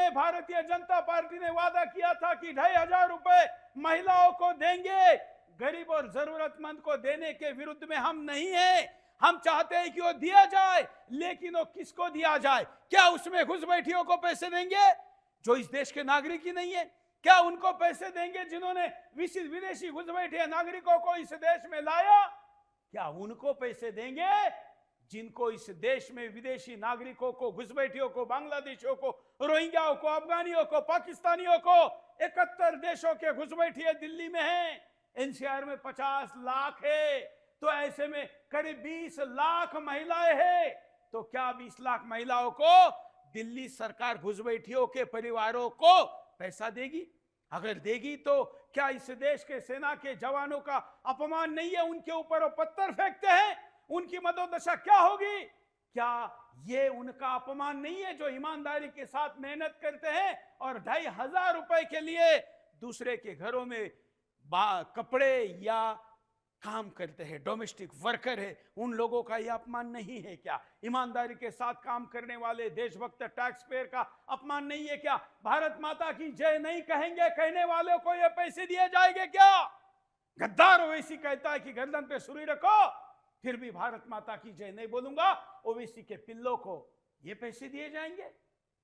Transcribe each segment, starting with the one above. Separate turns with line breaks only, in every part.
में भारतीय जनता पार्टी ने वादा किया था कि 2500 रुपए महिलाओं को देंगे। गरीब और जरूरतमंद को देने के विरुद्ध में हम नहीं है। हम चाहते हैं कि वो दिया जाए, लेकिन वो किसको दिया जाए? क्या उसमें घुसपैठियों को पैसे देंगे जो इस देश के नागरिक ही नहीं है? क्या उनको पैसे देंगे जिन्होंने विदेशी घुसपैठिए नागरिकों को इस देश में लाया? क्या उनको पैसे देंगे जिनको इस देश में विदेशी नागरिकों को, घुसपैठियों को, बांग्लादेशियों को, रोहिंग्याओं को, अफगानियों को, पाकिस्तानियों को, 71 देशों के घुसपैठिए दिल्ली में हैं। एनसीआर में 50 लाख है, तो ऐसे में करीब 20 लाख महिलाएं हैं। तो क्या 20 लाख महिलाओं को दिल्ली सरकार घुसपैठियों के परिवारों को पैसा देगी? अगर देगी तो क्या इस देश के सेना के जवानों का अपमान नहीं है? उनके ऊपर वो पत्थर फेंकते हैं, उनकी मनोदशा क्या होगी? क्या ये उनका अपमान नहीं है जो ईमानदारी के साथ मेहनत करते हैं और 2500 रुपए के लिए दूसरे के घरों में कपड़े या काम करते हैं, डोमेस्टिक वर्कर है? उन लोगों का यह अपमान नहीं है क्या? ईमानदारी के साथ काम करने वाले देशभक्त टैक्स पेयर का अपमान नहीं है क्या? भारत माता की जय नहीं कहेंगे कहने वालों को ये पैसे दिए जाएंगे क्या? गद्दार ओवैसी कहता है कि गर्दन पे सुरी रखो, फिर भी भारत माता की जय नहीं बोलूंगा। ओवैसी के पिल्लों को ये पैसे दिए जाएंगे?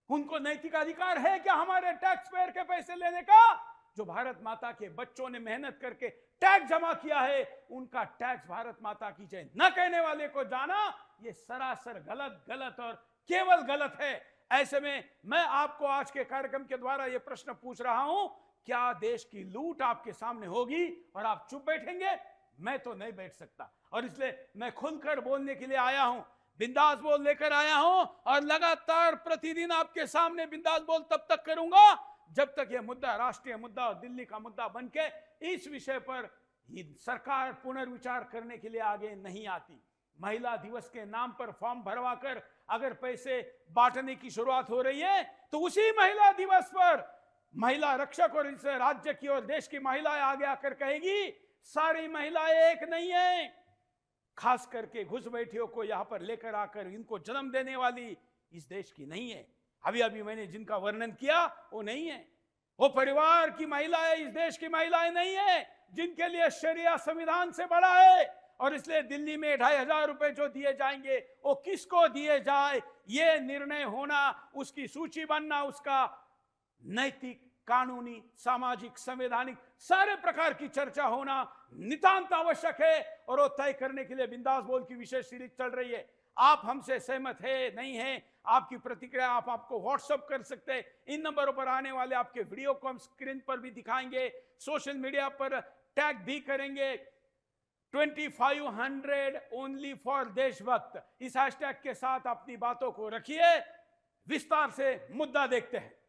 उनको नैतिक अधिकार है क्या हमारे टैक्स पेयर के पैसे लेने का? जो भारत माता के बच्चों ने मेहनत करके टैक्स जमा किया है, उनका टैक्स भारत माता की जय न कहने वाले को जाना, ये सरासर गलत और केवल गलत है। ऐसे में मैं आपको आज के कार्यक्रम के द्वारा ये प्रश्न पूछ रहा हूं, क्या देश की लूट आपके सामने होगी और आप चुप बैठेंगे? मैं तो नहीं बैठ सकता, और इसलिए मैं खुलकर बोलने के लिए आया हूं, बिंदास बोल लेकर आया हूं, और लगातार प्रतिदिन आपके सामने बिंदास बोल तब तक करूंगा जब तक यह मुद्दा, राष्ट्रीय मुद्दा और दिल्ली का मुद्दा बनके इस विषय पर सरकार पुनर्विचार करने के लिए आगे नहीं आती। महिला दिवस के नाम पर फॉर्म भरवा कर अगर पैसे बांटने की शुरुआत हो रही है, तो उसी महिला दिवस पर महिला रक्षक और इस राज्य की और देश की महिलाएं आगे आकर कहेगी सारी महिलाएं एक नहीं है। खास करके घुसपैठियों को यहां पर लेकर आकर इनको जन्म देने वाली इस देश की नहीं है। अभी अभी मैंने जिनका वर्णन किया वो नहीं है, वो परिवार की महिलाएं इस देश की महिलाएं नहीं है, जिनके लिए शरिया संविधान से बड़ा है। और इसलिए दिल्ली में 2500 रुपए जो दिए जाएंगे वो किसको दिए जाए, ये निर्णय होना, उसकी सूची बनना, उसका नैतिक, कानूनी, सामाजिक, संवैधानिक सारे प्रकार की चर्चा होना नितांत आवश्यक है। और वो तय करने के लिए बिंदास बोल की विशेष सीरीज चल रही है। आप हमसे सहमत है नहीं है, आपकी प्रतिक्रिया आप आपको व्हाट्सएप कर सकते हैं। इन नंबरों पर आने वाले आपके वीडियो को हम स्क्रीन पर भी दिखाएंगे, सोशल मीडिया पर टैग भी करेंगे। 2500 ओनली फॉर देशभक्त, इस हैशटैग के साथ अपनी बातों को रखिए। विस्तार से मुद्दा देखते हैं।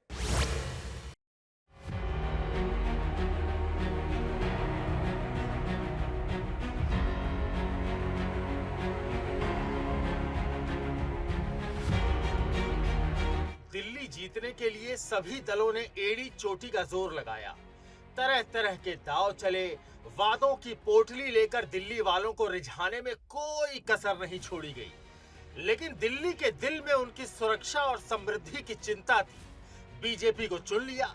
दिल्ली जीतने के लिए सभी दलों ने एड़ी चोटी का जोर लगाया। तरह तरह के दांव चले, वादों की पोटली लेकर दिल्ली वालों को रिझाने में कोई कसर नहीं छोड़ी गई। लेकिन दिल्ली के दिल में उनकी सुरक्षा और समृद्धि की चिंता थी। बीजेपी को चुन लिया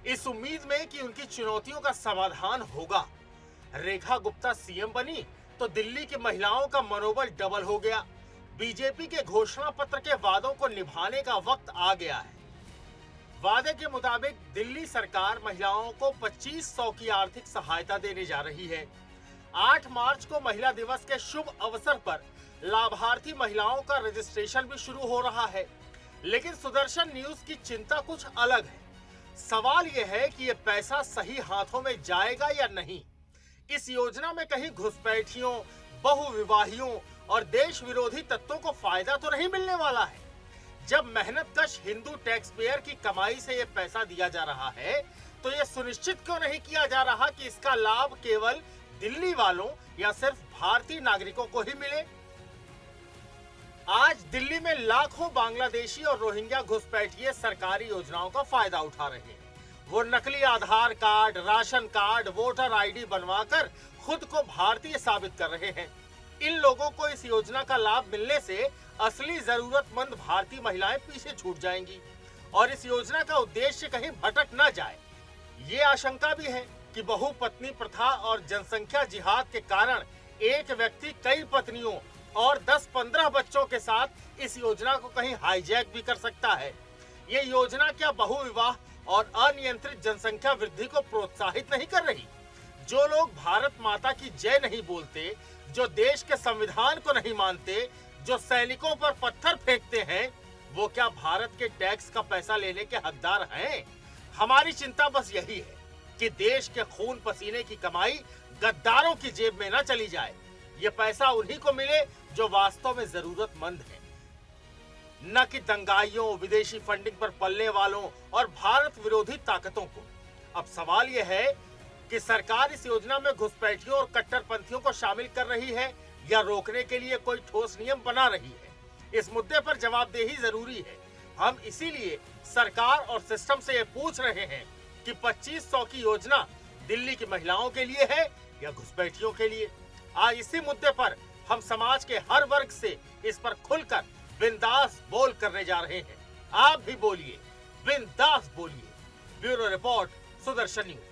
इस उम्मीद में कि उनकी चुनौतियों का समाधान होगा। रेखा गुप्ता सीएम बनी तो दिल्ली की महिलाओं का मनोबल डबल हो गया। बीजेपी के घोषणा पत्र के वादों को निभाने का वक्त आ गया है। वादे के मुताबिक दिल्ली सरकार महिलाओं को 2500 की आर्थिक सहायता देने जा रही है। 8 मार्च को महिला दिवस के शुभ अवसर पर लाभार्थी महिलाओं का रजिस्ट्रेशन भी शुरू हो रहा है। लेकिन सुदर्शन न्यूज की चिंता कुछ अलग है। सवाल यह है कि यह पैसा सही हाथों में जाएगा या नहीं। इस योजना में कहीं घुसपैठियों, बहुविवाहियों और देश विरोधी तत्वों को फायदा तो नहीं मिलने वाला है। जब मेहनतकश हिंदू टैक्स पेयर की कमाई से यह पैसा दिया जा रहा है, तो यह सुनिश्चित क्यों नहीं किया जा रहा कि इसका लाभ केवल दिल्ली वालों या सिर्फ भारतीय नागरिकों को ही मिले? आज दिल्ली में लाखों बांग्लादेशी और रोहिंग्या घुसपैठिए सरकारी योजनाओं का फायदा उठा रहे हैं। वो नकली Aadhaar card, ration card, voter ID बनवाकर खुद को भारतीय साबित कर रहे हैं। इन लोगों को इस योजना का लाभ मिलने से असली जरूरतमंद भारतीय महिलाएं पीछे छूट जाएंगी। और इस योजना का उद्देश्य कहीं भटक न जाए। ये आशंका भी है कि बहुपत्नी प्रथा और जनसंख्या जिहाद के कारण एक व्यक्ति कई पत्नियों और 10-15 बच्चों के साथ इस योजना को कहीं हाईजैक भी कर सकता है। ये योजना क्या बहुविवाह और अनियंत्रित जनसंख्या वृद्धि को प्रोत्साहित नहीं कर रही? जो लोग भारत माता की जय नहीं बोलते, जो देश के संविधान को नहीं मानते, जो सैनिकों पर पत्थर फेंकते हैं, वो क्या भारत के टैक्स का पैसा लेने के हकदार हैं? हमारी चिंता बस यही है कि देश के खून पसीने की कमाई गद्दारों की जेब में न चली जाए। ये पैसा उन्हीं को मिले जो वास्तव में जरूरतमंद हैं, न कि दंगाइयों, विदेशी फंडिंग पर पलने वालों और भारत विरोधी ताकतों को। अब सवाल यह है कि सरकार इस योजना में घुसपैठियों और कट्टरपंथियों को शामिल कर रही है या रोकने के लिए कोई ठोस नियम बना रही है। इस मुद्दे पर जवाबदेही जरूरी है। हम इसीलिए सरकार और सिस्टम से ये पूछ रहे हैं कि 2500 की योजना दिल्ली की महिलाओं के लिए है या घुसपैठियों के लिए। आज इसी मुद्दे पर हम समाज के हर वर्ग से इस पर खुलकर बिंदास बोल करने जा रहे हैं। आप भी बोलिए, बिंदास बोलिए। Bureau report, Sudarshan news.